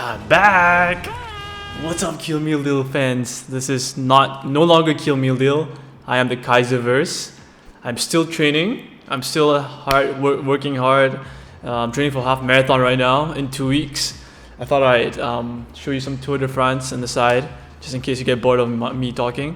I'm back! What's up, Kill Me Lil fans? This is no longer Kill Me Lil. I am the Qaiserverse. I'm still training. I'm still working hard. I'm training for half marathon right now in 2 weeks. I thought I'd show you some Tour de France on the side, just in case you get bored of me talking.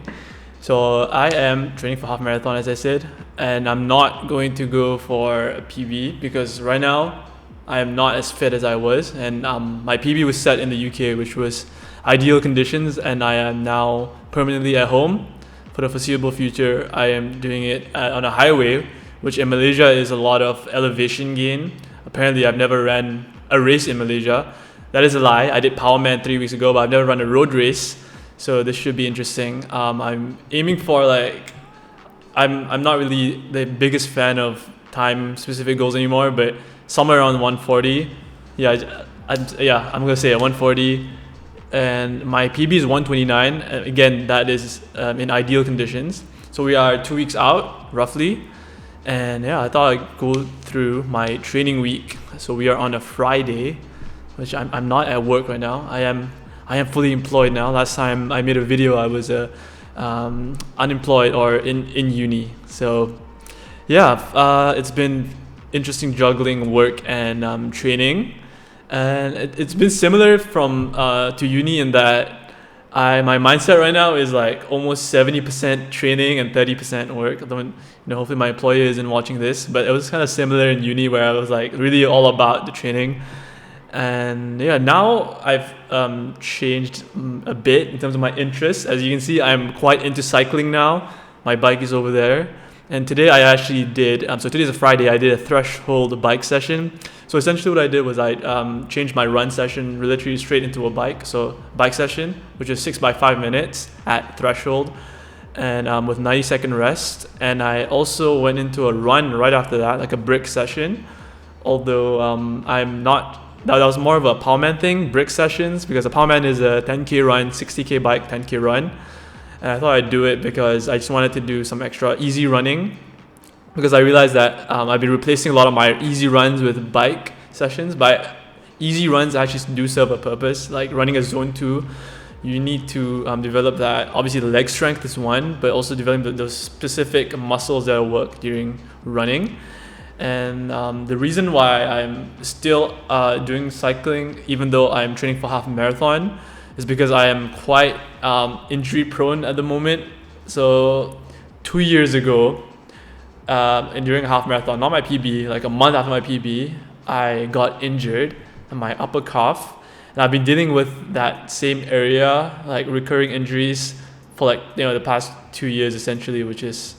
So I am training for half marathon, as I said, and I'm not going to go for a PB because right now I am not as fit as I was, and my PB was set in the UK, which was ideal conditions, and I am now permanently at home for the foreseeable future. I am doing it on a highway, which in Malaysia is a lot of elevation gain. Apparently, I've never ran a race in Malaysia. That is a lie. I did Powerman 3 weeks ago, but I've never run a road race, so this should be interesting. I'm aiming for I'm not really the biggest fan of time-specific goals anymore, but somewhere around 140. I'm gonna say at 140, and my PB is 129. Again, that is in ideal conditions. So we are 2 weeks out roughly, and I thought I'd go through my training week. So we are on a Friday, which I'm not at work right now. I am fully employed now. Last time I made a video, I was unemployed or in uni. So it's been interesting juggling work and training, and it's been similar from to uni in that my mindset right now is like almost 70% training and 30% work. Hopefully my employer isn't watching this, but it was kind of similar in uni where I was like really all about the training. And now I've changed a bit in terms of my interests. As you can see, I'm quite into cycling now. My bike is over there. And today I actually did, so today's a Friday, I did a threshold bike session. So essentially what I did was I changed my run session literally straight into a bike. So bike session, which is 6 by 5 minutes at threshold, and with 90-second rest. And I also went into a run right after that, like a brick session. Although that was more of a Powerman thing, brick sessions, because a Powerman is a 10K run, 60K bike, 10K run. And I thought I'd do it because I just wanted to do some extra easy running, because I realized that I've been replacing a lot of my easy runs with bike sessions. But easy runs actually do serve a purpose. Like running a zone 2, you need to develop that. Obviously the leg strength is one, but also developing those specific muscles that work during running. And the reason why I'm still doing cycling, even though I'm training for half marathon, is because I am quite injury prone at the moment. So 2 years ago, and during a half marathon, not my PB, like a month after my PB, I got injured in my upper calf, and I've been dealing with that same area, like recurring injuries, for the past 2 years essentially, which is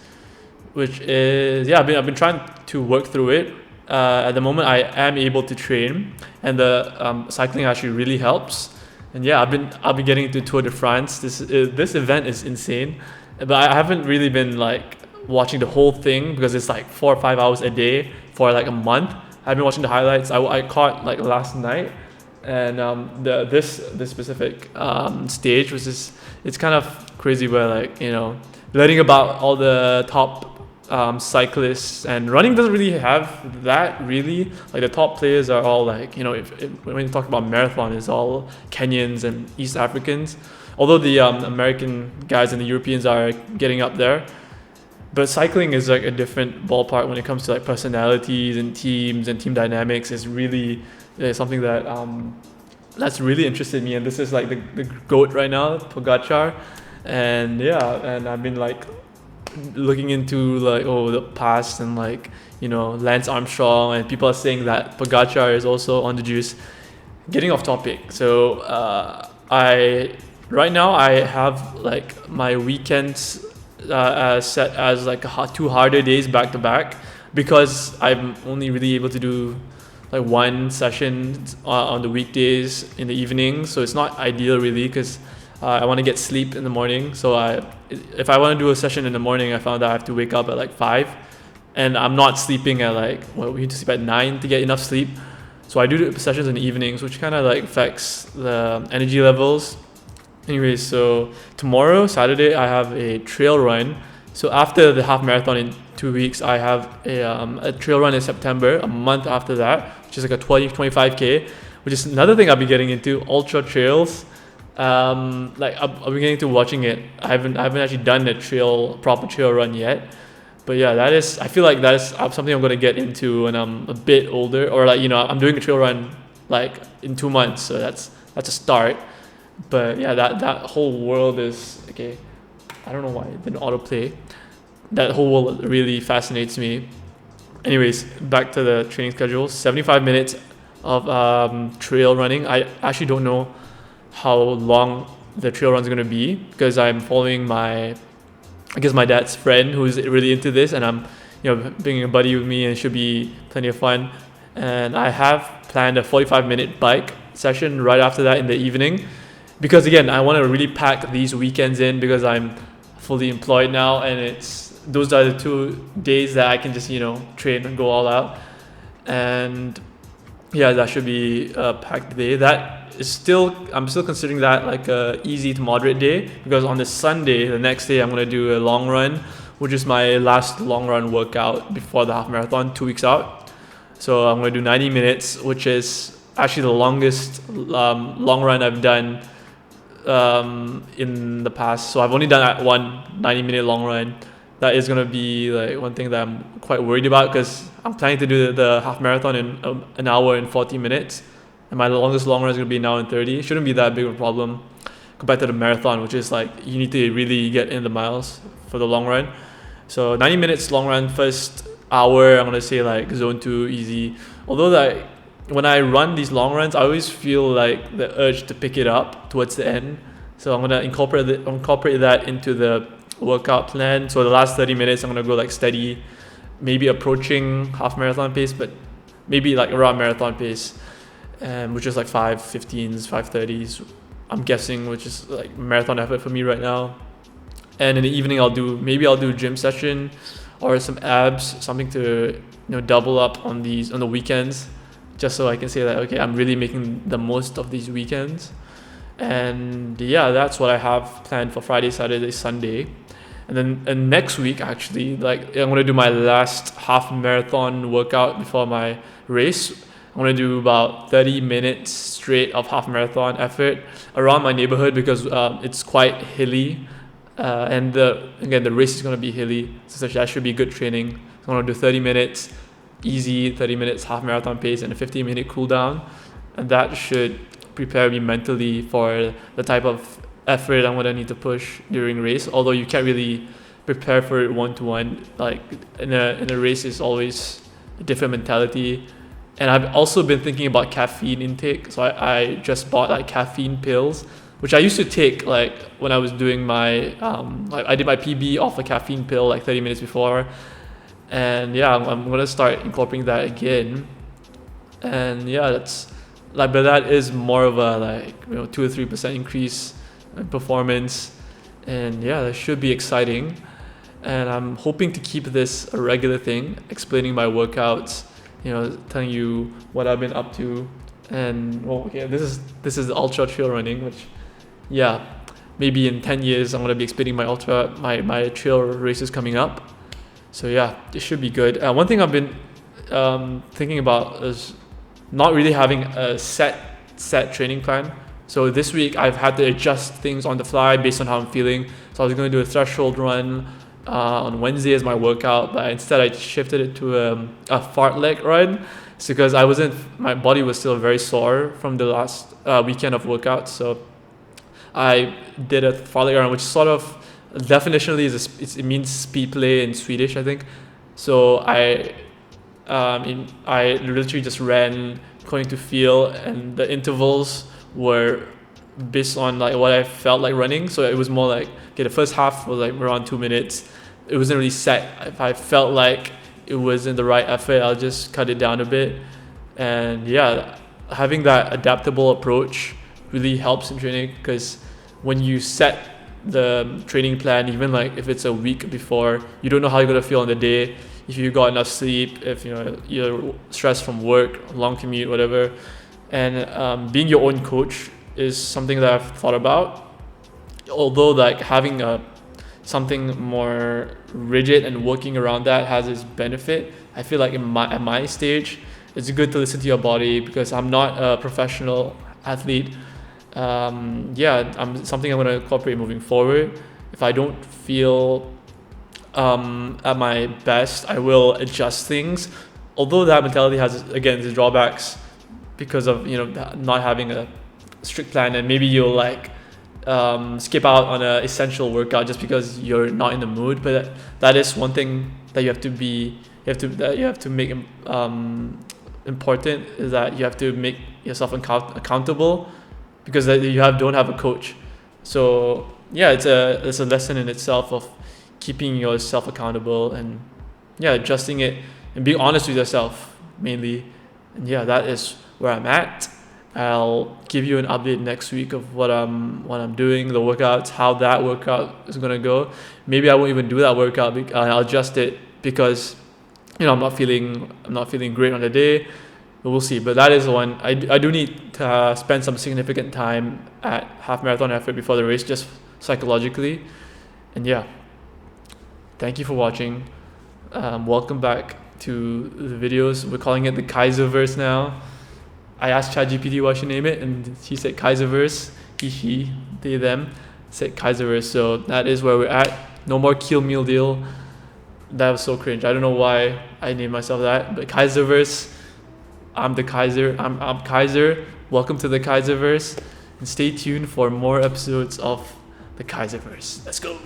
I've been trying to work through it. At the moment, I am able to train, and the cycling actually really helps. And I've been getting into Tour de France. This event is insane, but I haven't really been watching the whole thing because it's like 4 or 5 hours a day for like a month. I've been watching the highlights. I caught last night, and this specific stage was it's kind of crazy where learning about all the top cyclists, and running doesn't really have that really. Like the top players are all when you talk about marathon, it's all Kenyans and East Africans, although the American guys and the Europeans are getting up there. But cycling is like a different ballpark when it comes to personalities and teams and team dynamics. Is really something that that's really interested me, and this is like the GOAT right now, Pogacar. And I've been looking into the past, and Lance Armstrong, and people are saying that Pogacar is also on the juice. Getting off topic, so right now I have my weekends set as 2 harder days back to back, because I'm only really able to do one session on the weekdays in the evening. So it's not ideal really, because I want to get sleep in the morning. So if I want to do a session in the morning, I found that I have to wake up at 5, and I'm not sleeping at we need to sleep at 9 to get enough sleep. So I do sessions in the evenings, which kind of affects the energy levels. Anyways, so tomorrow, Saturday, I have a trail run. So after the half marathon in 2 weeks, I have a trail run in September, a month after that, which is a 25K, which is another thing I'll be getting into, ultra trails. Like I'll be getting into watching it. I haven't actually done a proper trail run yet. But yeah, I feel like that is something I'm gonna get into when I'm a bit older, or like, I'm doing a trail run like in 2 months, so that's a start. But yeah, that whole world is okay. I don't know why it didn't autoplay. That whole world really fascinates me. Anyways, back to the training schedule. 75 minutes of trail running. I actually don't know how long the trail run's gonna be, because I'm following my dad's friend who's really into this, and I'm bringing a buddy with me, and it should be plenty of fun. And I have planned a 45-minute bike session right after that in the evening, because again, I want to really pack these weekends in, because I'm fully employed now, and those are the 2 days that I can just train and go all out. And yeah, that should be a packed day. I'm still considering that like a easy to moderate day, because on the Sunday, the next day, I'm going to do a long run, which is my last long run workout before the half marathon, 2 weeks out. So I'm going to do 90 minutes, which is actually the longest long run I've done in the past. So I've only done that one 90-minute long run. That is going to be like one thing that I'm quite worried about, because I'm planning to do the half marathon in an hour and 40 minutes. And my longest long run is going to be an hour and 30. It shouldn't be that big of a problem compared to the marathon, which is like you need to really get in the miles for the long run. So 90 minutes long run, first hour, I'm going to say like zone 2, easy. Although like when I run these long runs, I always feel like the urge to pick it up towards the end. So I'm going to incorporate that into the workout plan. So the last 30 minutes, I'm going to go like steady, maybe approaching half marathon pace, but maybe like around marathon pace. Which is like 5:15s, 5:30s, I'm guessing, which is like marathon effort for me right now. And in the evening, I'll do gym session or some abs, something to double up on the weekends, just so I can say that okay, I'm really making the most of these weekends. And yeah, that's what I have planned for Friday, Saturday, Sunday. And next week, actually, like I'm gonna do my last half marathon workout before my race. I'm going to do about 30 minutes straight of half marathon effort around my neighborhood, because it's quite hilly. And the race is going to be hilly. So that should be good training. So I'm going to do 30 minutes, easy 30 minutes half marathon pace, and a 15-minute cool down. And that should prepare me mentally for the type of effort I'm going to need to push during race. Although you can't really prepare for it one-to-one. Like in a race, is always a different mentality. And I've also been thinking about caffeine intake. So I just bought like caffeine pills, which I used to take like when I was doing my, I did my PB off a caffeine pill like 30 minutes before. And yeah, I'm going to start incorporating that again. And yeah, but that is more of a 2 or 3% increase in performance. And yeah, that should be exciting. And I'm hoping to keep this a regular thing, explaining my workouts, telling you what I've been up to. And this is the ultra trail running, which maybe in 10 years I'm going to be explaining my trail races coming up. So yeah, it should be good. One thing I've been thinking about is not really having a set training plan. So this week I've had to adjust things on the fly based on how I'm feeling. So I was going to do a threshold run on Wednesday as my workout, but instead I shifted it to a fartlek run. It's because my body was still very sore from the last weekend of workouts. So I did a fartlek run, which sort of definitionally it means speed play in Swedish, I think. So I literally just ran according to feel, and the intervals were based on like what I felt like running. So it was more like the first half was like around 2 minutes. It wasn't really set. If I felt like it wasn't the right effort, I'll just cut it down a bit. And yeah, having that adaptable approach really helps in training, because when you set the training plan, even like if it's a week before, you don't know how you're gonna feel on the day, if you got enough sleep, if you're stressed from work, long commute, whatever. And being your own coach is something that I've thought about. Although like having something more rigid and working around that has its benefit, I feel like at my stage, it's good to listen to your body, because I'm not a professional athlete. Something I'm going to incorporate moving forward. If I don't feel at my best, I will adjust things. Although that mentality has, again, the drawbacks because of not having a strict plan, and maybe you'll like skip out on an essential workout just because you're not in the mood. But that is one thing that you have to make important, is that you have to make yourself accountable, because don't have a coach. So yeah, it's a lesson in itself of keeping yourself accountable, and adjusting it and being honest with yourself mainly. And that is where I'm at. I'll give you an update next week of what I'm doing, the workouts, how that workout is gonna go. Maybe I won't even do that workout. I'll adjust it because I'm not feeling great on the day. But we'll see. But that is the one. I do need to spend some significant time at half marathon effort before the race, just psychologically. And thank you for watching. Welcome back to the videos. We're calling it the Qaiserverse now. I asked ChatGPT what I should name it, and he said Qaiserverse. He, she, they, them said Qaiserverse. So that is where we're at. No more kill meal deal. That was so cringe. I don't know why I named myself that, but Qaiserverse. I'm the Kaiser. I'm Kaiser. Welcome to the Qaiserverse, and stay tuned for more episodes of the Qaiserverse. Let's go.